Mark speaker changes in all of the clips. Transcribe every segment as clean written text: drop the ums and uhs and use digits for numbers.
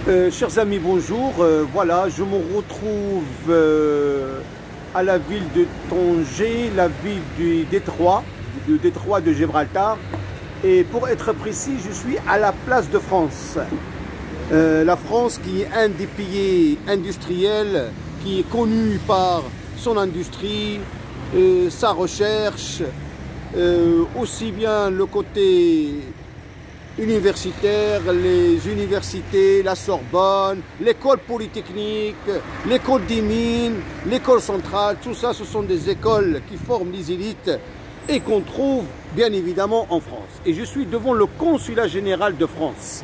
Speaker 1: Chers amis, bonjour. Voilà, je me retrouve à la ville de Tanger, la ville du détroit de Gibraltar. Et pour être précis, je suis à la place de France. La France qui est un des pays industriels, qui est connu par son industrie, sa recherche, aussi bien le côté universitaire, les universités, la Sorbonne, l'école polytechnique, l'école des mines, l'école centrale, tout ça, ce sont des écoles qui forment les élites et qu'on trouve bien évidemment en France. Et je suis devant le consulat général de France.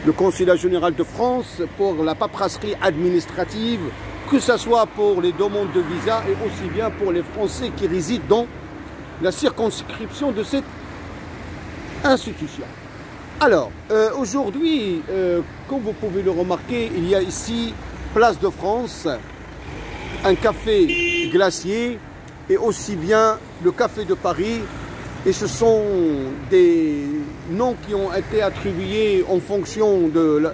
Speaker 1: Le consulat général de France pour la paperasserie administrative, que ce soit pour les demandes de visa et aussi bien pour les Français qui résident dans la circonscription de cette institution. Alors, aujourd'hui, comme vous pouvez le remarquer, il y a ici, place de France, un café glacier et aussi bien le café de Paris. Et ce sont des noms qui ont été attribués en fonction de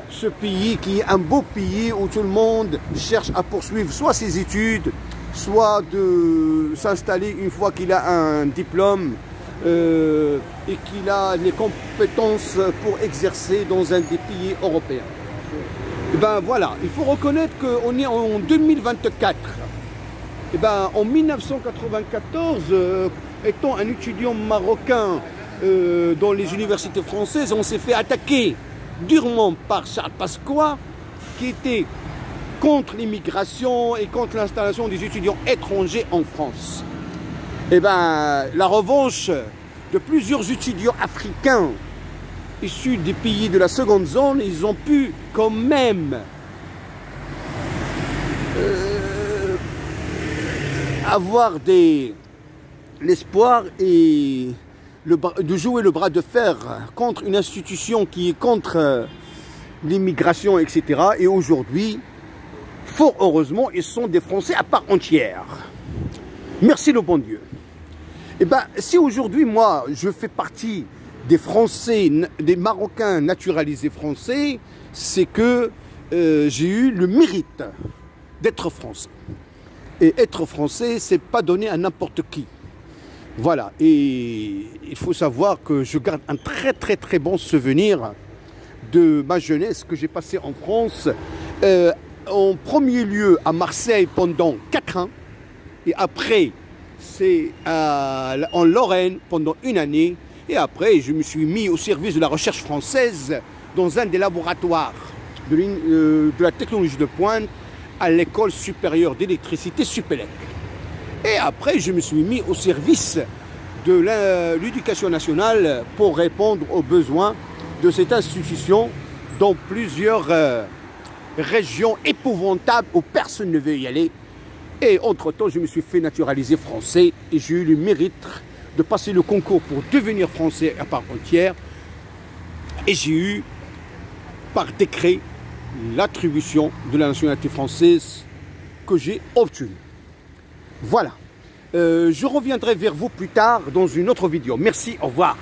Speaker 1: ce pays qui est un beau pays où tout le monde cherche à poursuivre soit ses études, soit de s'installer une fois qu'il a un diplôme et qu'il a les compétences pour exercer dans un des pays européens. Et ben voilà, il faut reconnaître qu'on est en 2024. Et ben en 1994, étant un étudiant marocain dans les universités françaises, on s'est fait attaquer durement par Charles Pasqua, qui était contre l'immigration et contre l'installation des étudiants étrangers en France. Et bien, la revanche de plusieurs étudiants africains issus des pays de la seconde zone, ils ont pu quand même avoir l'espoir et de jouer le bras de fer contre une institution qui est contre l'immigration, etc. Et aujourd'hui, fort heureusement, ils sont des Français à part entière. Merci le bon Dieu. Et bien, si aujourd'hui, moi, je fais partie des Français, des Marocains naturalisés français, c'est que j'ai eu le mérite d'être Français. Et être Français, c'est pas donné à n'importe qui. Voilà. Et il faut savoir que je garde un très bon souvenir de ma jeunesse que j'ai passée en France. En premier lieu à Marseille pendant 4 ans. Et après, c'est en Lorraine pendant 1 année. Et après, je me suis mis au service de la recherche française dans un des laboratoires de la technologie de pointe à l'école supérieure d'électricité Supélec. Et après, je me suis mis au service de l'éducation nationale pour répondre aux besoins de cette institution dans plusieurs régions épouvantables où personne ne veut y aller. Et entre-temps, je me suis fait naturaliser français et j'ai eu le mérite de passer le concours pour devenir français à part entière. Et j'ai eu, par décret, l'attribution de la nationalité française que j'ai obtenue. Voilà. Je reviendrai vers vous plus tard dans une autre vidéo. Merci, au revoir.